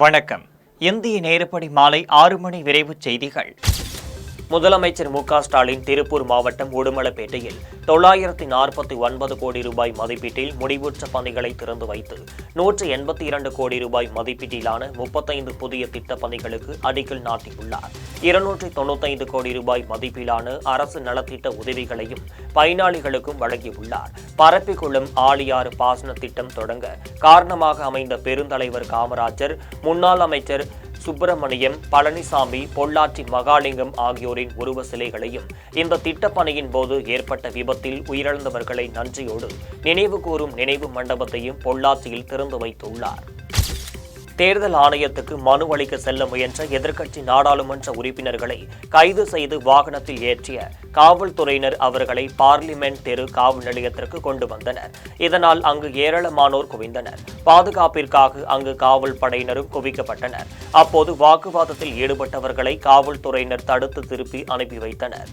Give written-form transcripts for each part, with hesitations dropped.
வணக்கம். இந்திய நேரப்படி மாலை 6 மணி விரைவுச் செய்திகள். முதலமைச்சர் மு.க.ஸ்டாலின் திருப்பூர் மாவட்டம் உடுமலைப்பேட்டையில் 949 கோடி ரூபாய் மதிப்பீட்டில் முடிவுற்ற பணிகளை திறந்து வைத்து 182 கோடி ரூபாய் மதிப்பீட்டிலான 35 புதிய திட்டப் பணிகளுக்கு அடிக்கல் நாட்டியுள்ளார். 295 கோடி ரூபாய் மதிப்பிலான அரசு நலத்திட்ட உதவிகளையும் பயனாளிகளுக்கும் வழங்கியுள்ளார். பரப்பிக்குளம் ஆழியாறு பாசன திட்டம் தொடங்க காரணமாக அமைந்த பெருந்தலைவர் காமராஜர், முன்னாள் அமைச்சர் சுப்பிரமணியம், பழனிசாமி, பொள்ளாச்சி மகாலிங்கம் ஆகியோரின் உருவ சிலைகளையும் இந்த திட்டப்பணியின் போது ஏற்பட்ட விபத்தில் உயிரிழந்தவர்களை நன்றியோடு நினைவு கூறும் நினைவு மண்டபத்தையும் பொள்ளாச்சியில் திறந்து வைத்துள்ளார். தேர்தல் ஆணையத்துக்கு மனு அளிக்க செல்ல முயன்ற எதிர்க்கட்சி நாடாளுமன்ற உறுப்பினர்களை கைது செய்து வாகனத்தில் ஏற்றிய காவல்துறையினர் அவர்களை பார்லிமென்ட் தெரு காவல் நிலையத்திற்கு கொண்டு வந்தனர். இதனால் அங்கு ஏராளமானோர் குவிந்தனர். பாதுகாப்பிற்காக அங்கு காவல் படையினரும் குவிக்கப்பட்டனர். அப்போது வாக்குவாதத்தில் ஈடுபட்டவர்களை காவல்துறையினர் தடுத்து திருப்பி அனுப்பி வைத்தனர்.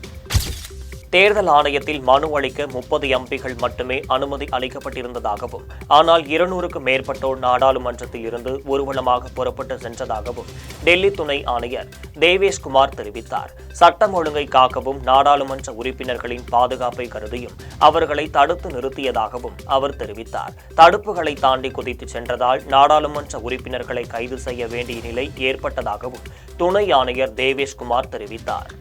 தேர்தல் ஆணையத்தில் மனு அளிக்க 30 எம்பிகள் மட்டுமே அனுமதி அளிக்கப்பட்டிருந்ததாகவும், ஆனால் 200க்கும் மேற்பட்டோர் நாடாளுமன்றத்தில் இருந்து ஊர்வலமாக புறப்பட்டு சென்றதாகவும் டெல்லி துணை ஆணையர் தேவேஷ்குமார் தெரிவித்தார். சட்டம் ஒழுங்கை காக்கவும் நாடாளுமன்ற உறுப்பினர்களின் பாதுகாப்பை கருதியும் அவர்களை தடுத்து நிறுத்தியதாகவும் அவர் தெரிவித்தார். தடுப்புகளை தாண்டி குதித்து சென்றதால் நாடாளுமன்ற உறுப்பினர்களை கைது செய்ய வேண்டிய நிலை ஏற்பட்டதாகவும் துணை ஆணையர் தேவேஷ்குமார் தெரிவித்தார்.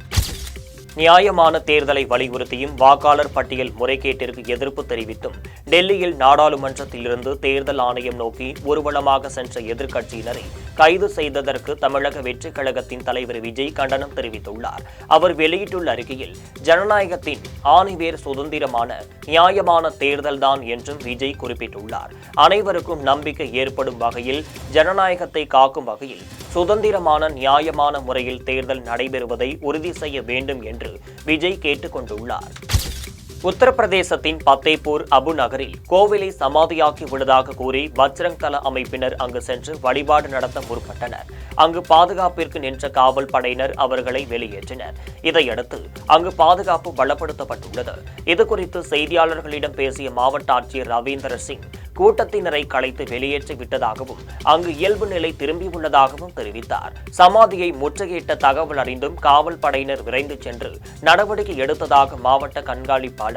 நியாயமான தேர்தலை வலியுறுத்தியும் வாக்காளர் பட்டியல் முறைகேட்டிற்கு எதிர்ப்பு தெரிவித்தும் டெல்லியில் நாடாளுமன்றத்திலிருந்து தேர்தல் ஆணையம் நோக்கி ஊர்வலமாக சென்ற எதிர்க்கட்சியினரை கைது செய்ததற்கு தமிழக வெற்றிக் கழகத்தின் தலைவர் விஜய் கண்டனம் தெரிவித்துள்ளார். அவர் வெளியிட்டுள்ள அறிக்கையில், ஜனநாயகத்தின் ஆணிவேர் சுதந்திரமான நியாயமான தேர்தல்தான் என்றும் விஜய் குறிப்பிட்டுள்ளார். அனைவருக்கும் நம்பிக்கை ஏற்படும் வகையில், ஜனநாயகத்தை காக்கும் வகையில் சுதந்திரமான நியாயமான முறையில் தேர்தல் நடைபெறுவதை உறுதி செய்ய வேண்டும் என்று விஜய் கேட்டுக் கொண்டுள்ளார். உத்தரப்பிரதேசத்தின் பத்தேபூர் அபு நகரில் கோவிலை சமாதியாக்கி உள்ளதாக கூறி பஜ்ரங் தள அமைப்பினர் அங்கு சென்று வழிபாடு நடத்த முற்பட்டனர். அங்கு பாதுகாப்பிற்கு நின்ற காவல் படையினர் அவர்களை வெளியேற்றினர். இதையடுத்து அங்கு பாதுகாப்பு பலப்படுத்தப்பட்டுள்ளது. இதுகுறித்து செய்தியாளர்களிடம் பேசிய மாவட்ட ஆட்சியர் ரவீந்திர சிங், கூட்டத்தினரை கலைத்து வெளியேற்றி விட்டதாகவும் அங்கு இயல்பு நிலை திரும்பியுள்ளதாகவும் தெரிவித்தார். சமாதியை முற்றுகையிட்ட தகவல் அறிந்தும் காவல் படையினர் விரைந்து சென்று நடவடிக்கை எடுத்ததாக மாவட்ட கண்காணிப்பாளர்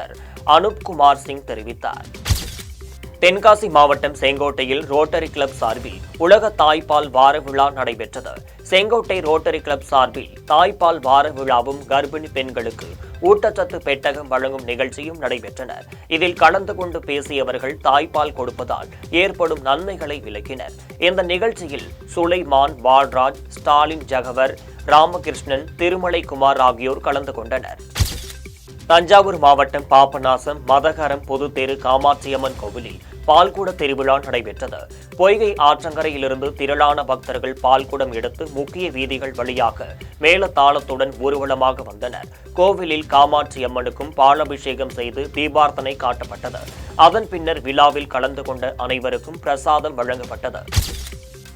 அனுப்குமார் சிங் தெரிவித்தார். தென்காசி மாவட்டம் செங்கோட்டையில் ரோட்டரி கிளப் சார்பில் உலக தாய்ப்பால் வார விழா நடைபெற்றது. செங்கோட்டை ரோட்டரி கிளப் சார்பில் தாய்ப்பால் வார விழாவும் கர்ப்பிணி பெண்களுக்கு ஊட்டச்சத்து பெட்டகம் வழங்கும் நிகழ்ச்சியும் நடைபெற்றன. இதில் கலந்து கொண்டு பேசியவர்கள் தாய்ப்பால் கொடுப்பதால் ஏற்படும் நன்மைகளை விளக்கினர். இந்த நிகழ்ச்சியில் சுலைமான், பால்ராஜ், ஸ்டாலின் ஜகவர், ராமகிருஷ்ணன், திருமலை குமார் ஆகியோர் கலந்து கொண்டனர். தஞ்சாவூர் மாவட்டம் பாபநாசம் மதகரம் பொதுத்தேரு காமாட்சியம்மன் கோவிலில் பால்குட திருவிழா நடைபெற்றது. பொய்கை ஆற்றங்கரையிலிருந்து திரளான பக்தர்கள் பால்குடம் எடுத்து முக்கிய வீதிகள் வழியாக மேல தாளத்துடன் ஊர்வலமாக வந்தனர். கோவிலில் காமாட்சி அம்மனுக்கும் பாலாபிஷேகம் செய்து தீபார்த்தனை காட்டப்பட்டது. அதன் பின்னர் விழாவில் கலந்து கொண்ட அனைவருக்கும் பிரசாதம் வழங்கப்பட்டது.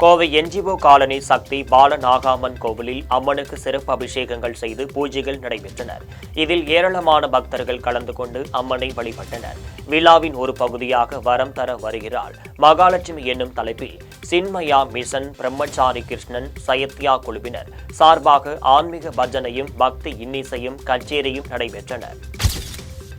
கோவை என்ஜிஓ காலனி சக்தி பாலநாகாமன் கோவிலில் அம்மனுக்கு சிறப்பு அபிஷேகங்கள் செய்து பூஜைகள் நடைபெற்றன. இதில் ஏராளமான பக்தர்கள் கலந்து கொண்டு அம்மனை வழிபட்டனர். விழாவின் ஒரு பகுதியாக வரம் தர வருகிறாள் மகாலட்சுமி என்னும் தலைப்பில் சின்மயா மிஷன், பிரம்மச்சாரி கிருஷ்ணன், சயத்யா குழுவினர் சார்பாக ஆன்மீக பஜனையும் பக்தி இன்னிசையும் கச்சேரியும் நடைபெற்றன.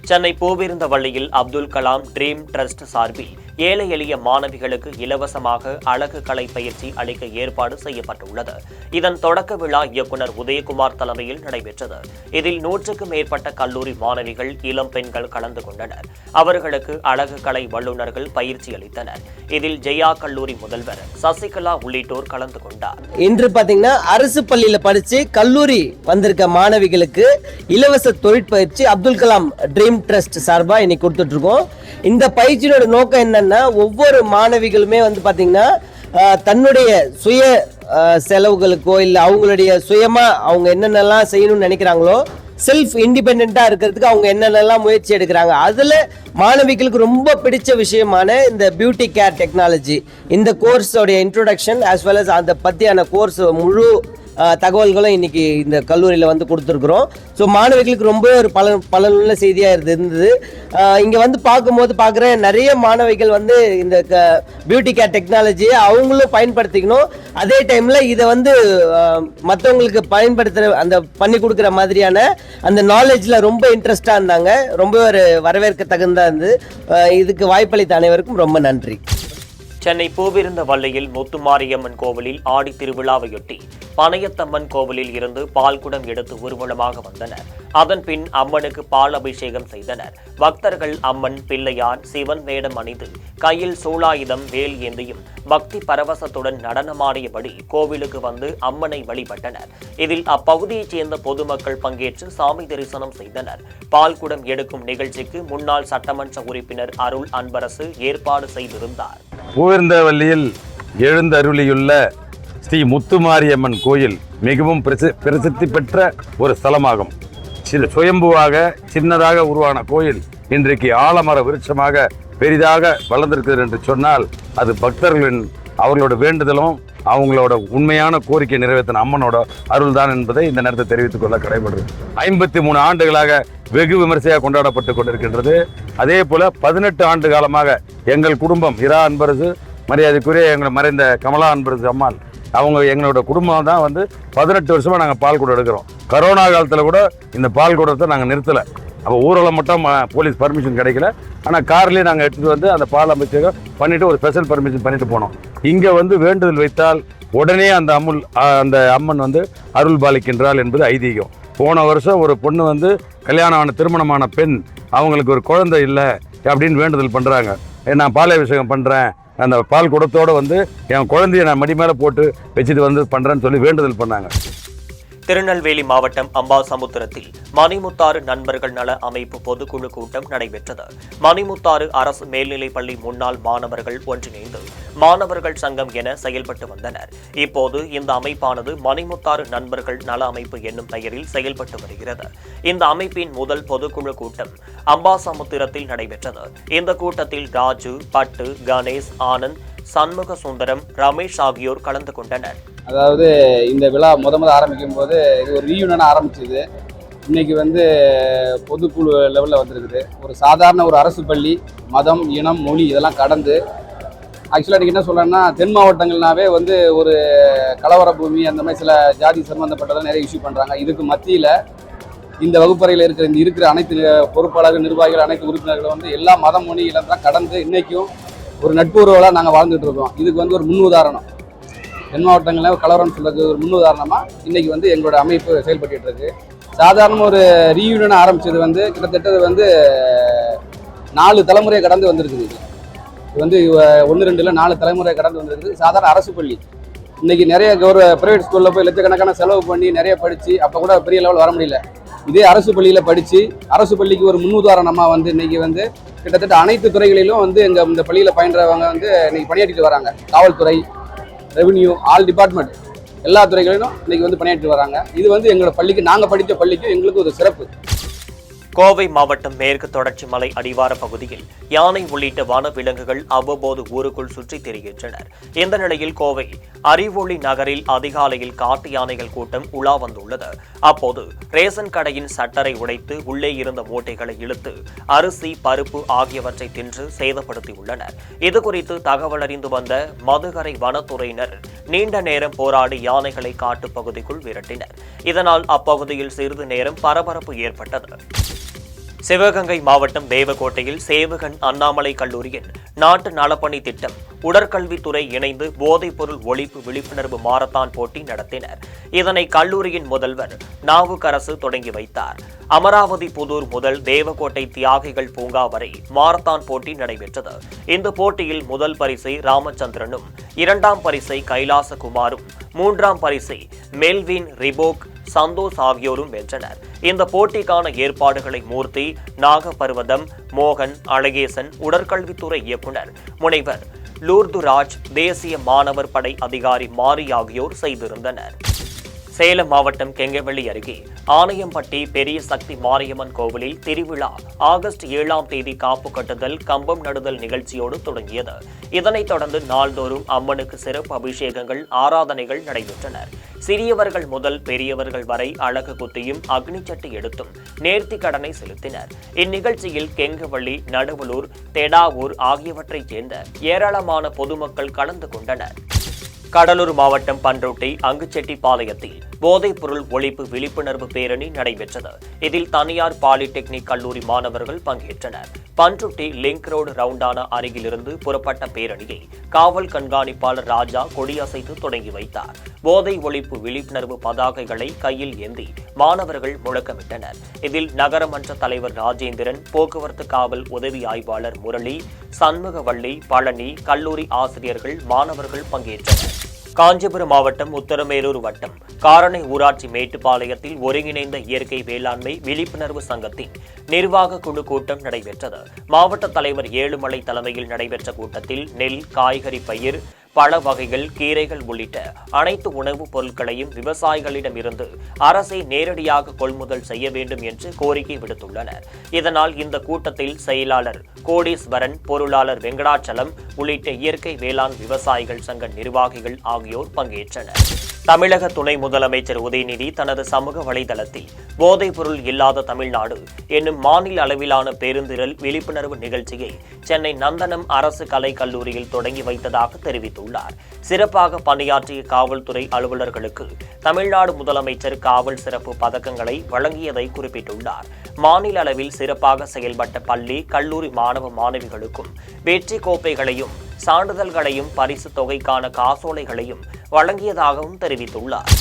சென்னை பூவிருந்தவள்ளியில் அப்துல் கலாம் ட்ரீம் ட்ரஸ்ட் சார்பில் ஏழை எளிய மாணவிகளுக்கு இலவசமாக அழகு கலை பயிற்சி அளிக்க ஏற்பாடு செய்யப்பட்டுள்ளது. இதன் தொடக்க விழா இயக்குநர் உதயகுமார் தலைமையில் நடைபெற்றது. இதில் 100க்கும் மேற்பட்ட கல்லூரி மாணவிகள், இளம் பெண்கள் கலந்து கொண்டனர். அவர்களுக்கு அழகு கலை வல்லுநர்கள் பயிற்சி அளித்தனர். இதில் ஜெயா கல்லூரி முதல்வர் சசிகலா உள்ளிட்டோர் கலந்து கொண்டார். இன்று பாத்தீங்கன்னா அரசு பள்ளியில படிச்சு கல்லூரி வந்திருக்க மாணவிகளுக்கு இலவச தொழிற்பயிற்சி அப்துல் கலாம் ட்ரீம் ட்ரஸ்ட் சார்பா இன்னைக்கு கொடுத்துட்டு இருக்கோம். இந்த பயிற்சியோட நோக்கம் என்னன்னா, ஒவ்வொரு மாணவிகளுமே வந்து பாத்தீங்கன்னா தன்னுடைய சுய செலவுகளுக்கோ இல்ல அவங்களுடைய சுயமா அவங்க என்னென்னலாம் செய்யணும்னு நினைக்கிறாங்களோ, செல்ஃப் இண்டிபெண்டா இருக்கிறதுக்கு அவங்க என்னென்னலாம் முயற்சி எடுக்கிறாங்க. அதுல மாணவிகளுக்கு ரொம்ப பிடிச்ச விஷயமான இந்த பியூட்டி கேர் டெக்னாலஜி, இந்த கோர்ஸோடைய இன்ட்ரோடக்ஷன் as well as அந்த பத்தியான கோர்ஸ் முழு தகவல்களும் இன்னைக்கு இந்த கல்லூரியில் வந்து கொடுத்துருக்குறோம். ஸோ மாணவிகளுக்கு ரொம்ப ஒரு பலனுள்ள செய்தியாக இருந்தது. இங்கே வந்து பார்க்குற நிறைய மாணவிகள் வந்து இந்த பியூட்டி கேர் டெக்னாலஜியை அவங்களும் பயன்படுத்திக்கணும். அதே டைமில் இதை வந்து மற்றவங்களுக்கு பயன்படுத்துகிற அந்த பண்ணி கொடுக்குற மாதிரியான அந்த நாலேஜில் ரொம்ப இன்ட்ரெஸ்டாக இருந்தாங்க. ரொம்ப ஒரு வரவேற்க தகுந்தா இருந்து இதுக்கு வாய்ப்பளித்த அனைவருக்கும் ரொம்ப நன்றி. சென்னை பூவிருந்தவல்லியில் முத்துமாரியம்மன் கோவிலில் ஆடி திருவிழாவையொட்டி பனையத்தம்மன் கோவிலில் இருந்து பால்குடம் எடுத்து ஊர்வலமாக வந்தனர். அதன் பின் அம்மனுக்கு பால் அபிஷேகம் செய்தனர். பக்தர்கள் அம்மன், பிள்ளையார், சிவன் வேடம் அணிந்து கையில் சூலாயுதம், வேல் ஏந்தியும் பக்தி பரவசத்துடன் நடனமாடியபடி கோவிலுக்கு வந்து அம்மனை வழிபட்டனர். இதில் அப்பகுதியைச் சேர்ந்த பொதுமக்கள் பங்கேற்று சாமி தரிசனம் செய்தனர். பால்குடம் எடுக்கும் நிகழ்ச்சிக்கு முன்னாள் சட்டமன்ற உறுப்பினர் அருள் அன்பரசு ஏற்பாடு செய்திருந்தார். பூவிருந்தவல்லியில் எழுந்தருளியுள்ள ஸ்ரீ முத்துமாரியம்மன் கோயில் மிகவும் பிரசித்தி பெற்ற ஒரு ஸ்தலமாகும். சுயம்புவாக சின்னதாக உருவான கோயில் இன்றைக்கு ஆலமர விருட்சமாக பெரிதாக வளர்ந்திருக்கிறது என்று சொன்னால் அது பக்தர்களின் அவர்களோட வேண்டுதலும் அவங்களோட உண்மையான கோரிக்கை நிறைவேற்றின அம்மனோட அருள் தான் என்பதை இந்த நேரத்தை தெரிவித்துக் கொள்ள கடைபடுறது. 53 ஆண்டுகளாக வெகு விமர்சையாக கொண்டாடப்பட்டு கொண்டிருக்கின்றது. அதே போல 18 ஆண்டு காலமாக எங்கள் குடும்பம் இரா அன்பரசு, மரியாதைக்குரிய எங்களை மறைந்த கமலா அன்பரசு அம்மாள், அவங்க எங்களோட குடும்பம் தான் வந்து 18 வருஷமா நாங்கள் பால் குடம் எடுக்கிறோம். கரோனா காலத்தில் கூட இந்த பால் குடத்தை நாங்கள் நிறுத்தலை. அப்போ ஊரில் மட்டும் போலீஸ் பர்மிஷன் கிடைக்கல. ஆனால் கார்லேயே நாங்கள் எடுத்துகிட்டு வந்து அந்த பால் அபிஷேகம் பண்ணிவிட்டு ஒரு ஸ்பெஷல் பர்மிஷன் பண்ணிட்டு போனோம். இங்கே வந்து வேண்டுதல் வைத்தால் உடனே அந்த அம்மன் வந்து அருள் பாலிக்கின்றாள் என்பது ஐதீகம். போன வருஷம் ஒரு பொண்ணு வந்து கல்யாணமான திருமணமான பெண், அவங்களுக்கு ஒரு குழந்தை இல்லை அப்படின்னு வேண்டுதல் பண்ணுறாங்க. நான் பால் அபிஷேகம் பண்ணுறேன், அந்த பால் குடத்தோடு வந்து என் குழந்தைய நான் மடி மேலே போட்டு வச்சுட்டு வந்து பண்ணுறேன்னு சொல்லி வேண்டுதல் பண்ணாங்க. திருநெல்வேலி மாவட்டம் அம்பாசமுத்திரத்தில் மணிமுத்தாறு நண்பர்கள் நல அமைப்பு பொதுக்குழு கூட்டம் நடைபெற்றது. மணிமுத்தாறு அரசு மேல்நிலைப்பள்ளி முன்னாள் மாணவர்கள் ஒன்றிணைந்து மாணவர்கள் சங்கம் என செயல்பட்டு வந்தனர். இப்போது இந்த அமைப்பானது மணிமுத்தாறு நண்பர்கள் நல அமைப்பு என்னும் பெயரில் செயல்பட்டு வருகிறது. இந்த அமைப்பின் முதல் பொதுக்குழு கூட்டம் அம்பாசமுத்திரத்தில் நடைபெற்றது. இந்த கூட்டத்தில் ராஜு, பட்டு, கணேஷ், ஆனந்த், சண்முக சுந்தரம், ரமேஷ் ஆகியோர் கலந்து கொண்டனர். அதாவது இந்த விழா முதல் ஆரம்பிக்கும் போது இது ஒரு ரீயூனியனாக ஆரம்பிச்சது. இன்னைக்கு வந்து பொதுக்குழு லெவலில் வந்திருக்குது. ஒரு சாதாரண ஒரு அரசு பள்ளி மதம், இனம், மொழி இதெல்லாம் கடந்து ஆக்சுவலாக இன்றைக்கி என்ன சொல்கிறேன்னா, தென் மாவட்டங்கள்னாவே வந்து ஒரு கலவர பூமி, அந்த மாதிரி சில ஜாதி சம்பந்தப்பட்டதான் நிறைய இஷ்யூ பண்ணுறாங்க. இதுக்கு மத்தியில் இந்த வகுப்பறையில் இருக்கிற அனைத்து பொறுப்பாளர்கள், நிர்வாகிகள், அனைத்து உறுப்பினர்களும் வந்து எல்லா மதம், மொழி இதெல்லாம் கடந்து இன்றைக்கும் ஒரு நட்புறவுகளாக நாங்கள் வாழ்ந்துட்டு இருக்கோம். இதுக்கு வந்து ஒரு முன்னுதாரணம், தென் மாவட்டங்களில் கலவரம் சொல்றது ஒரு முன்னுதாரணமாக இன்றைக்கி வந்து எங்களோட அமைப்பு செயல்பட்டு இருக்கு. சாதாரண ஒரு ரீயூனியன் ஆரம்பித்தது வந்து கிட்டத்தட்ட வந்து 4 தலைமுறையை கடந்து வந்திருக்குது. இது வந்து 1-2 இல்லை 4 தலைமுறையை கடந்து வந்திருக்குது. சாதாரண அரசு பள்ளி இன்றைக்கி நிறைய ப்ரைவேட் ஸ்கூலில் போய் லட்சக்கணக்கான செலவு பண்ணி நிறைய படித்து அப்போ கூட பெரிய லெவல் வர முடியல. இதே அரசு பள்ளியில் படித்து அரசு பள்ளிக்கு ஒரு முன்னுதாரணமாக வந்து இன்றைக்கி வந்து கிட்டத்தட்ட அனைத்து துறைகளிலும் வந்து இந்த பள்ளியில் பயின்றவங்க வந்து இன்றைக்கி பணியாற்றிட்டு வராங்க. காவல்துறை, ரெவென்யூ, ஆல் டிபார்ட்மெண்ட் எல்லா துறைகளிலும் இன்னைக்கு வந்து பணியாற்றி வராங்க. இது வந்து எங்களோட பள்ளிக்கு, நாங்கள் படித்த பள்ளிக்கு எங்களுக்கு ஒரு சிறப்பு. கோவை மாவட்டம் மேற்கு தொடர்ச்சி மலை அடிவார பகுதியில் யானை உள்ளிட்ட வனவிலங்குகள் அவ்வப்போது ஊருக்குள் சுற்றித் திரிகின்றனர். இந்த நிலையில் கோவை அறிவொளி நகரில் அதிகாலையில் காட்டு யானைகள் கூட்டம் உலா வந்துள்ளது. அப்போது ரேஷன் கடையின் சட்டரை உடைத்து உள்ளே இருந்த மூட்டைகளை இழுத்து அரிசி, பருப்பு ஆகியவற்றை தின்று சேதப்படுத்தியுள்ளனர். இதுகுறித்து தகவல் அறிந்து வந்த மதுகரை வனத்துறையினர் நீண்ட நேரம் போராடி யானைகளை காட்டு பகுதிக்குள் விரட்டினர். இதனால் அப்பகுதியில் சிறிது நேரம் பரபரப்பு ஏற்பட்டது. சிவகங்கை மாவட்டம் தேவக்கோட்டையில் சேவகன் அண்ணாமலை கல்லூரியின் நாட்டு நலப்பணி திட்டம், உடற்கல்வித்துறை இணைந்து போதைப்பொருள் ஒழிப்பு விழிப்புணர்வு மாரத்தான் போட்டி நடத்தினர். இதனை கல்லூரியின் முதல்வர் நாவுக்கரசு தொடங்கி வைத்தார். அமராவதி புதூர் முதல் தேவக்கோட்டை தியாகிகள் பூங்கா வரை மாரத்தான் போட்டி நடைபெற்றது. இந்த போட்டியில் முதல் பரிசை ராமச்சந்திரனும், 2ஆம் பரிசை கைலாசகுமாரும், 3ஆம் பரிசை மெல்வின், ரிபோக், சந்தோஷ் ஆகியோரும் வென்றனர். இந்த போட்டிக்கான ஏற்பாடுகளை மூர்த்தி, நாகபர்வதம், மோகன், அழகேசன், உடற்கல்வித்துறை இயக்குனர் முனைவர் லூர்துராஜ், தேசிய மாணவர் படை அதிகாரி மாரி ஆகியோர் செய்திருந்தனர். சேலம் மாவட்டம் கெங்கவள்ளி அருகே ஆணையம்பட்டி பெரிய சக்தி மாரியம்மன் கோவிலில் திருவிழா ஆகஸ்ட் 7ஆம் தேதி காப்பு கட்டுதல் கம்பம் நடுதல் நிகழ்ச்சியோடு தொடங்கியது. இதனைத் தொடர்ந்து நாள்தோறும் அம்மனுக்கு சிறப்பு அபிஷேகங்கள் ஆராதனைகள் நடைபெற்றன. சிறியவர்கள் முதல் பெரியவர்கள் வரை அழகு குத்தியும் அக்னிச்சட்டி எடுத்தும் நேர்த்தி கடனை செலுத்தினர். இந்நிகழ்ச்சியில் கெங்கவள்ளி, நடுவலூர், தெடாவூர் ஆகியவற்றைச் சேர்ந்த ஏராளமான பொதுமக்கள் கலந்து கொண்டனர். கடலூர் மாவட்டம் பண்ருட்டி அங்குச்செட்டிப்பாளையத்தில் போதைப் பொருள் ஒழிப்பு விழிப்புணர்வு பேரணி நடைபெற்றது. இதில் தனியார் பாலிடெக்னிக் கல்லூரி மாணவர்கள் பங்கேற்றனர். பண்ருட்டி லிங்க் ரோடு ரவுண்டானா அருகிலிருந்து புறப்பட்ட பேரணியை காவல் கண்காணிப்பாளர் ராஜா கொடியசைத்து தொடங்கி வைத்தார். போதை ஒழிப்பு விழிப்புணர்வு பதாகைகளை கையில் ஏந்தி மாணவர்கள் முழக்கமிட்டனர். இதில் நகரமன்ற தலைவர் ராஜேந்திரன், போக்குவரத்து காவல் உதவி ஆய்வாளர் முரளி, சண்முகவள்ளி, பழனி, கல்லூரி ஆசிரியர்கள், மாணவர்கள் பங்கேற்றனர். காஞ்சிபுரம் மாவட்டம் உத்தரமேரூர் வட்டம் காரணை ஊராட்சி மேட்டுப்பாளையத்தில் ஒருங்கிணைந்த இயற்கை வேளாண்மை விழிப்புணர்வு சங்கத்தின் நிர்வாக குழு கூட்டம் நடைபெற்றது. மாவட்ட தலைவர் ஏழுமலை தலைமையில் நடைபெற்ற கூட்டத்தில் நெல், காய்கறி பயிர், பழ வகைகள், கீரைகள் உள்ளிட்ட அனைத்து உணவுப் பொருட்களையும் விவசாயிகளிடம் இருந்து அரசை நேரடியாக கொள்முதல் செய்ய வேண்டும் என்று கோரிக்கை விடுத்துள்ளனர். இதனால் இந்த கூட்டத்தில் செயலாளர் கோடீஸ்வரன், பொருளாளர் வெங்கடாச்சலம் உள்ளிட்ட இயற்கை வேளாண் விவசாயிகள் சங்க நிர்வாகிகள் ஆகியோர் பங்கேற்றனர். தமிழக துணை முதலமைச்சர் உதயநிதி தனது சமூக வலைதளத்தில் போதைப் பொருள் இல்லாத தமிழ்நாடு என்னும் மாநில அளவிலான பேருந்திரல் விழிப்புணர்வு நிகழ்ச்சியை சென்னை நந்தனம் அரசு கலை கல்லூரியில் தொடங்கி வைத்ததாக தெரிவித்துள்ளார். சிறப்பாக பணியாற்றிய காவல்துறை அலுவலர்களுக்கு தமிழ்நாடு முதலமைச்சர் காவல் சிறப்பு பதக்கங்களை வழங்கியதை குறிப்பிட்டுள்ளார். மாநில அளவில் சிறப்பாக செயல்பட்ட பள்ளி, கல்லூரி மாணவ மாணவிகளுக்கும் வெற்றி கோப்பைகளையும் சான்றிதழ்களையும் பரிசு தொகைக்கான காசோலைகளையும் வழங்கியதாகவும் தெரிவித்துள்ளார்.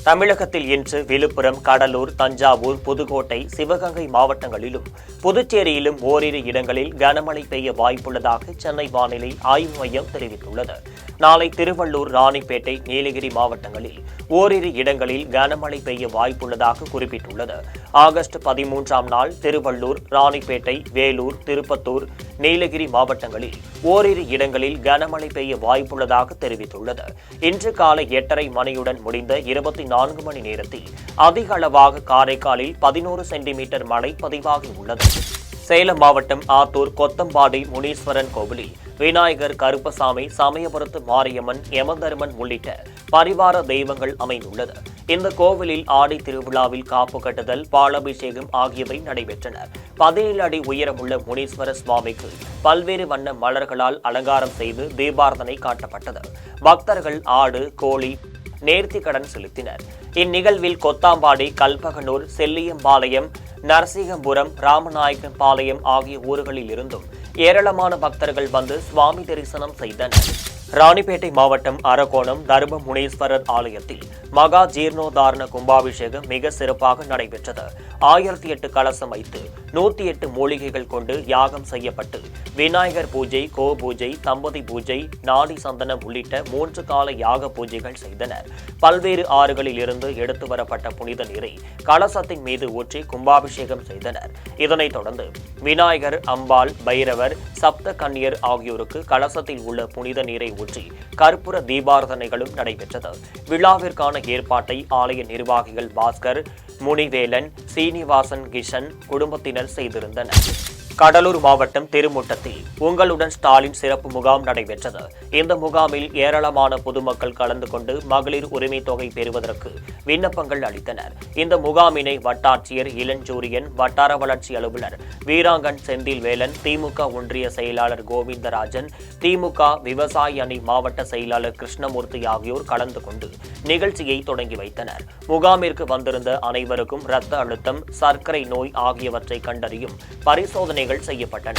தமிழகத்தில் இன்று விழுப்புரம், கடலூர், தஞ்சாவூர், புதுக்கோட்டை, சிவகங்கை மாவட்டங்களிலும் புதுச்சேரியிலும் ஓரிரு இடங்களில் கனமழை பெய்ய வாய்ப்புள்ளதாக சென்னை வானிலை ஆய்வு மையம் தெரிவித்துள்ளது. நாளை திருவள்ளூர், ராணிப்பேட்டை, நீலகிரி மாவட்டங்களில் ஓரிரு இடங்களில் கனமழை பெய்ய வாய்ப்புள்ளதாக குறிப்பிட்டுள்ளது. ஆகஸ்ட் 13ஆம் நாள் திருவள்ளூர், ராணிப்பேட்டை, வேலூர், திருப்பத்தூர், நீலகிரி மாவட்டங்களில் ஓரிரு இடங்களில் கனமழை பெய்ய வாய்ப்புள்ளதாக தெரிவித்துள்ளது. இன்று காலை 8:30 மணியுடன் முடிந்த 24 மணி நேரத்தில் அதிக அளவாக காரைக்காலில் 11 சென்டிமீட்டர் மழை பதிவாகியுள்ளது. சேலம் மாவட்டம் ஆத்தூர் கொத்தம்பாடி முனீஸ்வரன் கோவிலில் விநாயகர், கருப்பசாமி, சமயபுரத்து மாரியம்மன், யமதர்மன் உள்ளிட்ட பரிவார தெய்வங்கள் அமைந்துள்ளது. இந்த கோவிலில் ஆடி திருவிழாவில் காப்பு கட்டுதல், பாலாபிஷேகம் ஆகியவை நடைபெற்றன. 17 அடி உயரமுள்ள முனீஸ்வர சுவாமிக்கு பல்வேறு வண்ண மலர்களால் அலங்காரம் செய்து தீபார்த்தனை காட்டப்பட்டது. பக்தர்கள் ஆடு, கோழி நேர்த்தி கடன் செலுத்தினர். இந்நிகழ்வில் கொத்தாம்பாடி, கல்பகனூர், செல்லியம்பாளையம், நரசிங்கபுரம், ராமநாயக்கன் பாளையம் ஆகிய ஊர்களில் இருந்தும் ஏராளமான பக்தர்கள் வந்து சுவாமி தரிசனம் செய்தனர். ராணிப்பேட்டை மாவட்டம் அரக்கோணம் தர்ம முனீஸ்வரர் ஆலயத்தில் மகா ஜீர்ணோதாரண கும்பாபிஷேகம் மிக சிறப்பாக நடைபெற்றது. 1008 கலசம் வைத்து 108 மூலிகைகள் கொண்டு யாகம் செய்யப்பட்டு விநாயகர் பூஜை, கோ பூஜை, தம்பதி பூஜை, நாடி சந்தனம் உள்ளிட்ட 3 கால யாக பூஜைகள் செய்தனர். பல்வேறு ஆறுகளில் இருந்து எடுத்து வரப்பட்ட புனித நீரை கலசத்தின் மீது ஊற்றி கும்பாபிஷேகம் செய்தனர். இதனைத் தொடர்ந்து விநாயகர், அம்பாள், பைரவர், சப்த கன்னியர் ஆகியோருக்கு கலசத்தில் உள்ள புனித நீரை ஊற்றி கற்பூர தீபார்த்தனைகளும் நடைபெற்றது. விழாவிற்கான ஏற்பாட்டை ஆலய நிர்வாகிகள் பாஸ்கர், முனிவேலன், சீனிவாசன், கிஷன் குடும்பத்தினர் செய்திருந்தனர். கடலூர் மாவட்டம் திருமுட்டத்தில் உங்களுடன் ஸ்டாலின் சிறப்பு முகாம் நடைபெற்றது. இந்த முகாமில் ஏராளமான பொதுமக்கள் கலந்து கொண்டு மகளிர் உரிமை தொகை பெறுவதற்கு விண்ணப்பங்கள் அளித்தனர். இந்த முகாமினை வட்டாட்சியர் இளஞ்சூரியன், வட்டார வளர்ச்சி அலுவலர் வீராங்கன் செந்தில்வேலன், திமுக ஒன்றிய செயலாளர் கோவிந்தராஜன், திமுக விவசாய அணி மாவட்ட செயலாளர் கிருஷ்ணமூர்த்தி ஆகியோர் கலந்து கொண்டு நிகழ்ச்சியை தொடங்கி வைத்தனர். முகாமிற்கு வந்திருந்த அனைவருக்கும் இரத்த அழுத்தம், சர்க்கரை நோய் ஆகியவற்றை கண்டறியும் பரிசோதனைகள் செய்யப்பட்டன.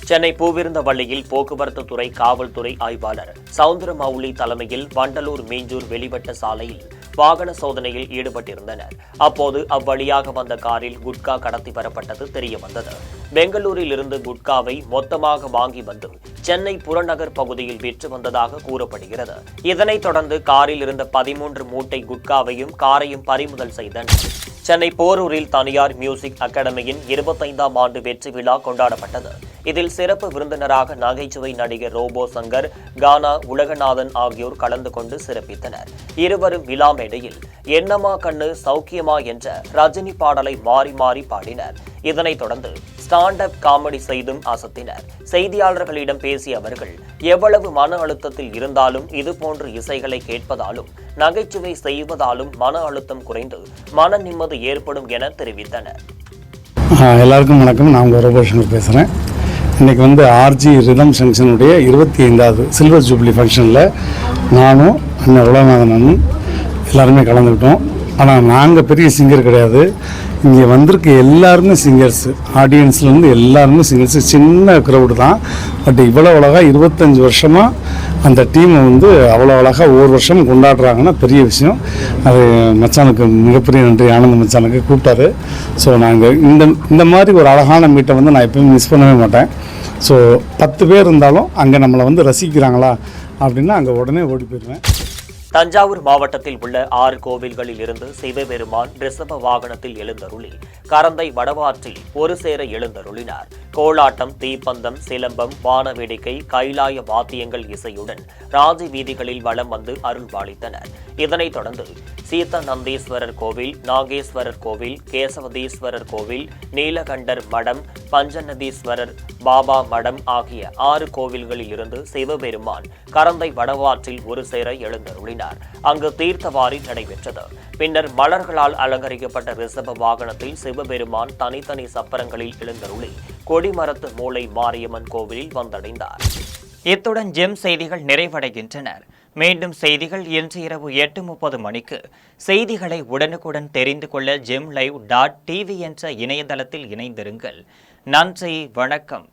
சென்னை பூவிருந்தவள்ளியில் போக்குவரத்து துறை காவல்துறை ஆய்வாளர் சவுந்தரமௌலி தலைமையில் வண்டலூர் மீஞ்சூர் வெளிவட்ட சாலையில் வாகன சோதனையில் ஈடுபட்டிருந்தனர். அப்போது அவ்வழியாக வந்த காரில் குட்கா கடத்தி வரப்பட்டது தெரியவந்தது. பெங்களூரில் இருந்து குட்காவை மொத்தமாக வாங்கி வந்து சென்னை புறநகர் பகுதியில் விற்று வந்ததாக கூறப்படுகிறது. இதனைத் தொடர்ந்து காரில் இருந்த 13 மூட்டை குட்காவையும் காரையும் பறிமுதல் செய்தனர். சென்னை போரூரில் தனியார் மியூசிக் அகாடமியின் 25ஆம் ஆண்டு வெற்றி விழா கொண்டாடப்பட்டது. இதில் சிறப்பு விருந்தினராக நகைச்சுவை நடிகர் ரோபோ சங்கர், கானா உலகநாதன் ஆகியோர் கலந்து கொண்டு சிறப்பித்தனர். இருவரும் விழா மேடையில் என்னமா கண்ணு சௌக்கியமா என்ற ரஜினி பாடலை மாறி மாறி பாடினர். இதனைத் தொடர்ந்து ஸ்டாண்ட் அப் காமெடி செய்தும் அசத்தினர். செய்தியாளர்களிடம் பேசிய அவர்கள், எவ்வளவு மன அழுத்தத்தில் இருந்தாலும் இதுபோன்ற இசைகளை கேட்பதாலும் நகைச்சுவை செய்வதாலும் மன அழுத்தம் குறைந்து மன நிம்மதி ஏற்படும் என தெரிவித்தனர். எல்லாருக்கும் வணக்கம். நான் உங்கள் ரோபோ சங்கர் பேசுகிறேன். இன்றைக்கி வந்து ஆர்ஜி ரிதம் ஃபங்க்ஷனுடைய 25வது சில்வர் ஜூப்ளி ஃபங்க்ஷனில் நானும் அண்ணன் உலகநாதன் எல்லாருமே கலந்துக்கிட்டோம். ஆனால் நாங்கள் பெரிய சிங்கர் கிடையாது. இங்கே வந்திருக்க எல்லாருமே சிங்கர்ஸு, ஆடியன்ஸ்லேருந்து எல்லாருமே சிங்கர்ஸு. சின்ன க்ரௌடு தான். பட் இவ்வளோ அழகாக 25 வருஷமாக அந்த டீமை வந்து அவ்வளோ அழகாக ஒவ்வொரு வருஷமும் கொண்டாடுறாங்கன்னா பெரிய விஷயம். அது மச்சானுக்கு மிகப்பெரிய நன்றி. ஆனந்த மச்சானுக்கு கூப்பிட்டாரு. ஸோ நாங்கள் இந்த மாதிரி ஒரு அழகான மீட்டை வந்து நான் எப்பயும் மிஸ் பண்ணவே மாட்டேன். ஸோ 10 பேர் இருந்தாலும் அங்கே நம்மளை வந்து ரசிக்கிறாங்களா அப்படின்னா அங்கே உடனே ஓடி போயிடுவேன். தஞ்சாவூர் மாவட்டத்தில் உள்ள 6 கோவில்களில் இருந்து சிவபெருமான் ரிஷப வாகனத்தில் எழுந்தருளி கரந்தை வடவாற்றில் ஒரு சேர எழுந்தருளினார். கோலாட்டம், தீப்பந்தம், சிலம்பம், வானவேடிக்கை, கைலாய வாத்தியங்கள் இசையுடன் ராஜ வீதிகளில் வலம் வந்து அருள்பாலித்தனர். இதனைத் தொடர்ந்து சீதநந்தீஸ்வரர் கோவில், நாகேஸ்வரர் கோவில், கேசவதீஸ்வரர் கோவில், நீலகண்டர் மடம், பஞ்சநதீஸ்வரர் பாபா மடம் ஆகிய 6 கோவில்களில் இருந்து சிவபெருமான் கரந்தை வடவாற்றில் ஒரு சேர எழுந்தருளினார். அங்கு தீர்த்தவாரி நடைபெற்றது. பின்னர் மலர்களால் அலங்கரிக்கப்பட்ட ரிஷப வாகனத்தில் சிவபெருமான் தனித்தனி சப்பரங்களில் எழுந்தருளி கொடிமரத்து மூலை மாரியம்மன் கோவிலில் வந்தடைந்தார். இத்துடன் ஜெம் செய்திகள் நிறைவடைகின்றன. மீண்டும் செய்திகள் இன்று இரவு 8:30 மணிக்கு. செய்திகளை உடனுக்குடன் தெரிந்து கொள்ள gemlive.tv என்ற இணையதளத்தில் இணைந்திருங்கள். நன்றி, வணக்கம்.